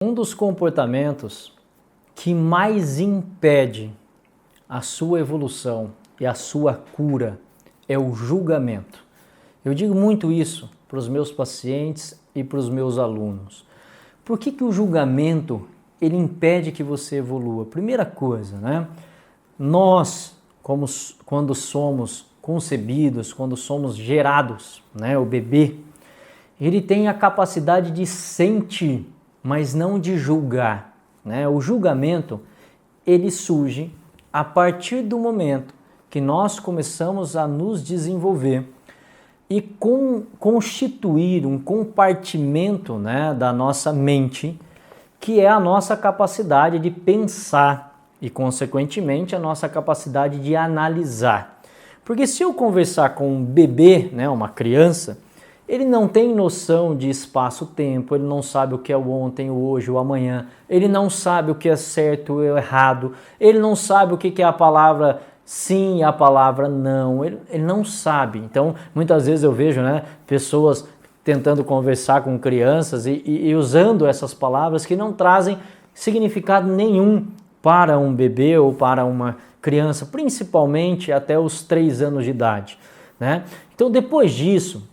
Um dos comportamentos que mais impede a sua evolução e a sua cura é o julgamento. Eu digo muito isso para os meus pacientes e para os meus alunos. Por que o julgamento ele impede que você evolua? Primeira coisa, né? Nós, quando somos concebidos, quando somos gerados, né? O bebê, ele tem a capacidade de sentir, mas não de julgar, né? O julgamento, ele surge a partir do momento que nós começamos a nos desenvolver e constituir um compartimento, né, da nossa mente, que é a nossa capacidade de pensar e, consequentemente, a nossa capacidade de analisar. Porque se eu conversar com um bebê, né, uma criança, ele não tem noção de espaço-tempo, ele não sabe o que é o ontem, o hoje, o amanhã, ele não sabe o que é certo ou errado, ele não sabe o que é a palavra sim e a palavra não, ele não sabe. Então, muitas vezes eu vejo, né, pessoas tentando conversar com crianças e usando essas palavras que não trazem significado nenhum para um bebê ou para uma criança, principalmente até os 3 anos de idade, né? Então, depois disso,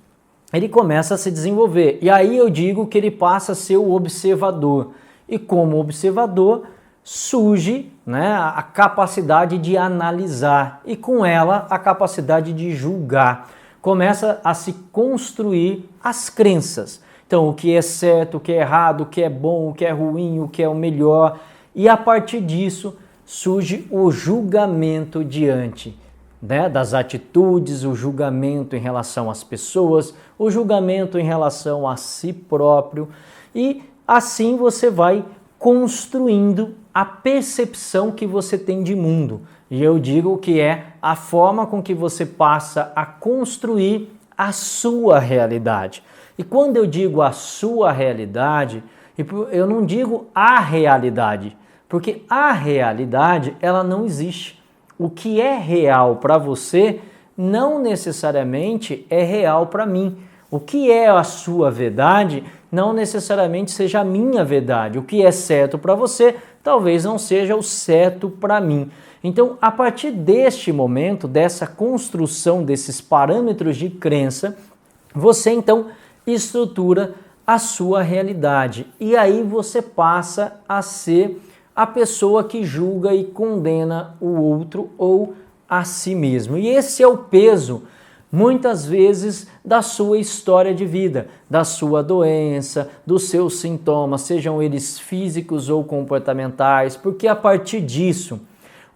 ele começa a se desenvolver. E aí eu digo que ele passa a ser o observador. E como observador, surge, né, a capacidade de analisar e com ela a capacidade de julgar. Começa a se construir as crenças. Então, o que é certo, o que é errado, o que é bom, o que é ruim, o que é o melhor. E a partir disso surge o julgamento diante, né, das atitudes, o julgamento em relação às pessoas, o julgamento em relação a si próprio, e assim você vai construindo a percepção que você tem de mundo. E eu digo que é a forma com que você passa a construir a sua realidade. E quando eu digo a sua realidade, eu não digo a realidade, porque a realidade ela não existe. O que é real para você não necessariamente é real para mim. O que é a sua verdade não necessariamente seja a minha verdade. O que é certo para você talvez não seja o certo para mim. Então, a partir deste momento, dessa construção desses parâmetros de crença, você então estrutura a sua realidade. E aí você passa a ser a pessoa que julga e condena o outro ou a si mesmo. E esse é o peso, muitas vezes, da sua história de vida, da sua doença, dos seus sintomas, sejam eles físicos ou comportamentais, porque a partir disso,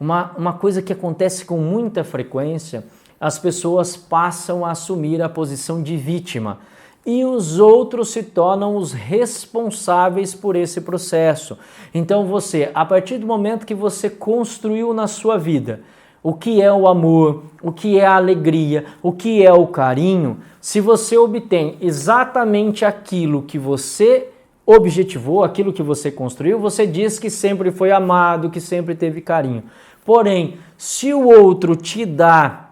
uma coisa que acontece com muita frequência, as pessoas passam a assumir a posição de vítima. E os outros se tornam os responsáveis por esse processo. Então você, a partir do momento que você construiu na sua vida o que é o amor, o que é a alegria, o que é o carinho, se você obtém exatamente aquilo que você objetivou, aquilo que você construiu, você diz que sempre foi amado, que sempre teve carinho. Porém, se o outro te dá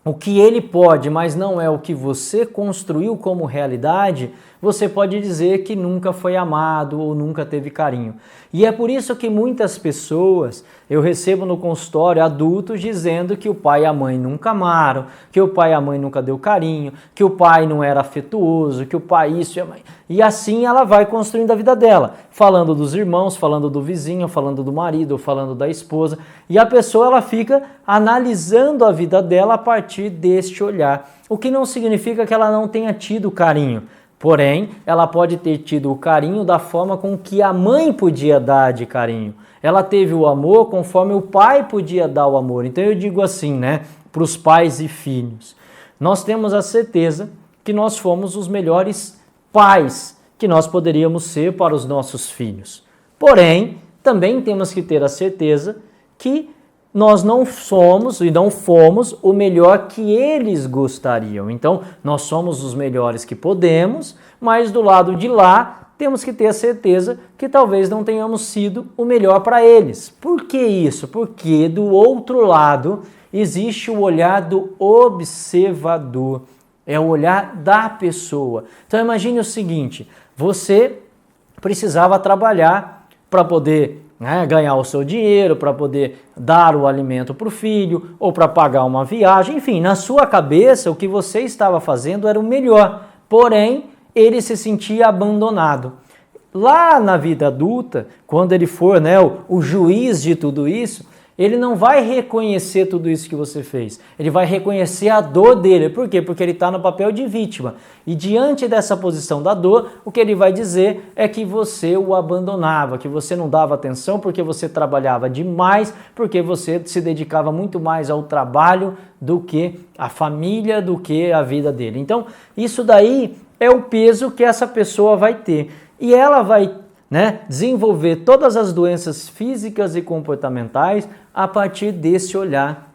o que ele pode, mas não é o que você construiu como realidade, você pode dizer que nunca foi amado ou nunca teve carinho. E é por isso que muitas pessoas, eu recebo no consultório adultos dizendo que o pai e a mãe nunca amaram, que o pai e a mãe nunca deu carinho, que o pai não era afetuoso, que o pai isso e a mãe... E assim ela vai construindo a vida dela, falando dos irmãos, falando do vizinho, falando do marido, falando da esposa. E a pessoa ela fica analisando a vida dela a partir deste olhar. O que não significa que ela não tenha tido carinho. Porém, ela pode ter tido o carinho da forma com que a mãe podia dar de carinho. Ela teve o amor conforme o pai podia dar o amor. Então eu digo assim, né, para os pais e filhos. Nós temos a certeza que nós fomos os melhores pais que nós poderíamos ser para os nossos filhos. Porém, também temos que ter a certeza que nós não somos e não fomos o melhor que eles gostariam. Então, nós somos os melhores que podemos, mas do lado de lá, temos que ter a certeza que talvez não tenhamos sido o melhor para eles. Por que isso? Porque do outro lado existe o olhar do observador, é o olhar da pessoa. Então, imagine o seguinte, você precisava trabalhar para poder, né, ganhar o seu dinheiro, para poder dar o alimento para o filho ou para pagar uma viagem. Enfim, na sua cabeça o que você estava fazendo era o melhor, porém ele se sentia abandonado. Lá na vida adulta, quando ele for, né, o juiz de tudo isso, ele não vai reconhecer tudo isso que você fez. Ele vai reconhecer a dor dele. Por quê? Porque ele está no papel de vítima. E diante dessa posição da dor, o que ele vai dizer é que você o abandonava, que você não dava atenção porque você trabalhava demais, porque você se dedicava muito mais ao trabalho do que à família, do que à vida dele. Então, isso daí é o peso que essa pessoa vai ter. E ela vai, né, desenvolver todas as doenças físicas e comportamentais a partir desse olhar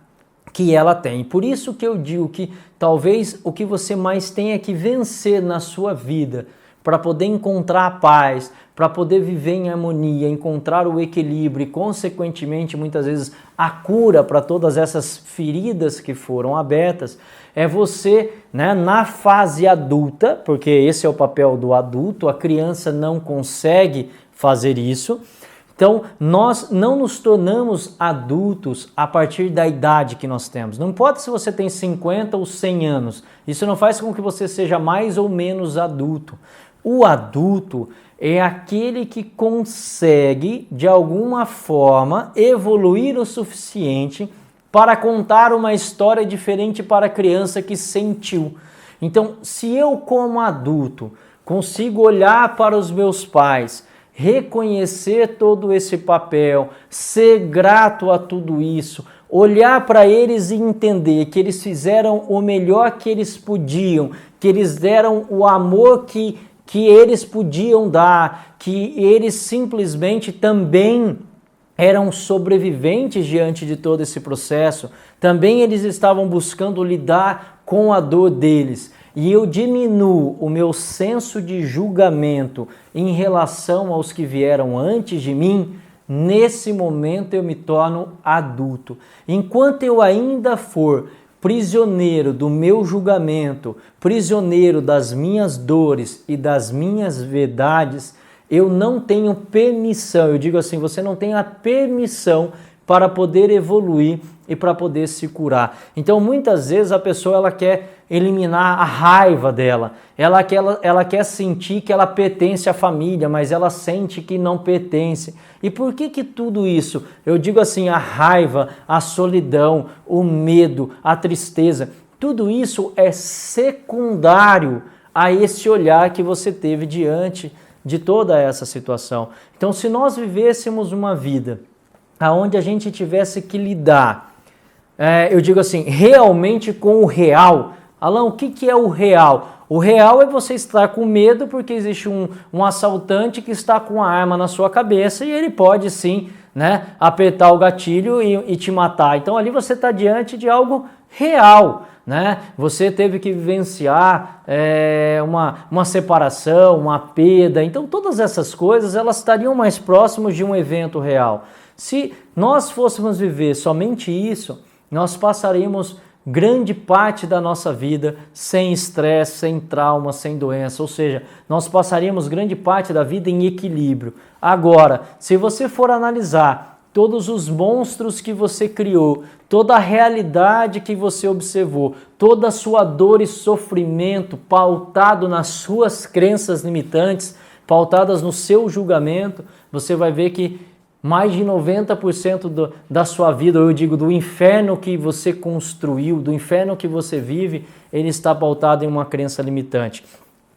que ela tem. Por isso que eu digo que talvez o que você mais tenha que vencer na sua vida para poder encontrar a paz, para poder viver em harmonia, encontrar o equilíbrio e, consequentemente, muitas vezes a cura para todas essas feridas que foram abertas, é você, né, na fase adulta, porque esse é o papel do adulto, a criança não consegue fazer isso. Então, nós não nos tornamos adultos a partir da idade que nós temos. Não importa se você tem 50 ou 100 anos, isso não faz com que você seja mais ou menos adulto. O adulto é aquele que consegue, de alguma forma, evoluir o suficiente para contar uma história diferente para a criança que sentiu. Então, se eu, como adulto, consigo olhar para os meus pais, reconhecer todo esse papel, ser grato a tudo isso, olhar para eles e entender que eles fizeram o melhor que eles podiam, que eles deram o amor que eles podiam dar, que eles simplesmente também eram sobreviventes diante de todo esse processo, também eles estavam buscando lidar com a dor deles. E eu diminuo o meu senso de julgamento em relação aos que vieram antes de mim, nesse momento eu me torno adulto. Enquanto eu ainda for prisioneiro do meu julgamento, prisioneiro das minhas dores e das minhas verdades, eu não tenho permissão, eu digo assim, você não tem a permissão para poder evoluir e para poder se curar. Então, muitas vezes a pessoa ela quer eliminar a raiva dela, ela quer sentir que ela pertence à família, mas ela sente que não pertence. E por que tudo isso? Eu digo assim, a raiva, a solidão, o medo, a tristeza, tudo isso é secundário a esse olhar que você teve diante de toda essa situação. Então, se nós vivêssemos uma vida onde a gente tivesse que lidar, eu digo assim, realmente com o real. Alan, o que é o real? O real é você estar com medo porque existe um assaltante que está com a arma na sua cabeça e ele pode sim, né, apertar o gatilho e te matar. Então ali você está diante de algo real, né? Você teve que vivenciar uma separação, uma perda. Então todas essas coisas elas estariam mais próximas de um evento real. Se nós fôssemos viver somente isso, nós passaríamos grande parte da nossa vida sem estresse, sem trauma, sem doença, ou seja, nós passaríamos grande parte da vida em equilíbrio. Agora, se você for analisar todos os monstros que você criou, toda a realidade que você observou, toda a sua dor e sofrimento pautado nas suas crenças limitantes, pautadas no seu julgamento, você vai ver que mais de 90% da sua vida, eu digo, do inferno que você construiu, do inferno que você vive, ele está pautado em uma crença limitante.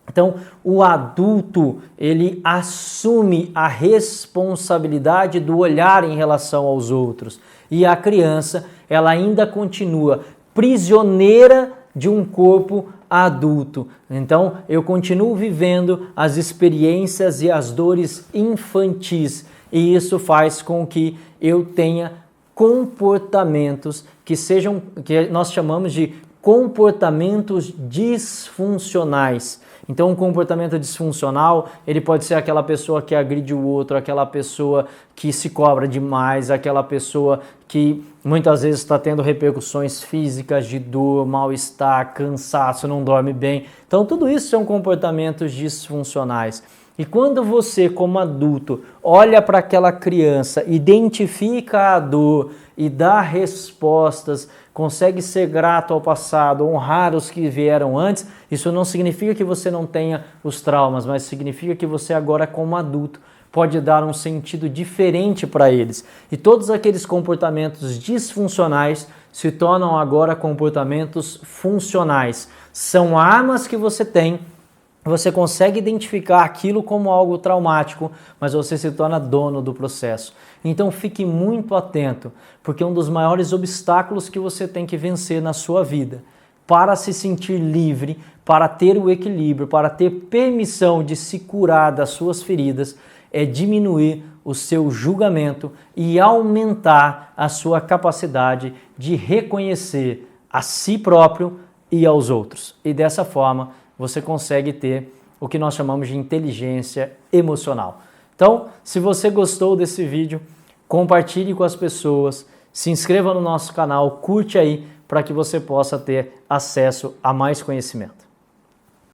Então, o adulto, ele assume a responsabilidade do olhar em relação aos outros. E a criança, ela ainda continua prisioneira de um corpo adulto. Então, eu continuo vivendo as experiências e as dores infantis. E isso faz com que eu tenha comportamentos que nós chamamos de comportamentos disfuncionais. Então, um comportamento disfuncional, ele pode ser aquela pessoa que agride o outro, aquela pessoa que se cobra demais, aquela pessoa que muitas vezes está tendo repercussões físicas de dor, mal-estar, cansaço, não dorme bem. Então, tudo isso são comportamentos disfuncionais. E quando você, como adulto, olha para aquela criança, identifica a dor e dá respostas, consegue ser grato ao passado, honrar os que vieram antes, isso não significa que você não tenha os traumas, mas significa que você agora, como adulto, pode dar um sentido diferente para eles. E todos aqueles comportamentos disfuncionais se tornam agora comportamentos funcionais. São armas que você tem. Você consegue identificar aquilo como algo traumático, mas você se torna dono do processo. Então fique muito atento, porque um dos maiores obstáculos que você tem que vencer na sua vida, para se sentir livre, para ter o equilíbrio, para ter permissão de se curar das suas feridas, é diminuir o seu julgamento e aumentar a sua capacidade de reconhecer a si próprio e aos outros. E dessa forma, você consegue ter o que nós chamamos de inteligência emocional. Então, se você gostou desse vídeo, compartilhe com as pessoas, se inscreva no nosso canal, curte aí para que você possa ter acesso a mais conhecimento.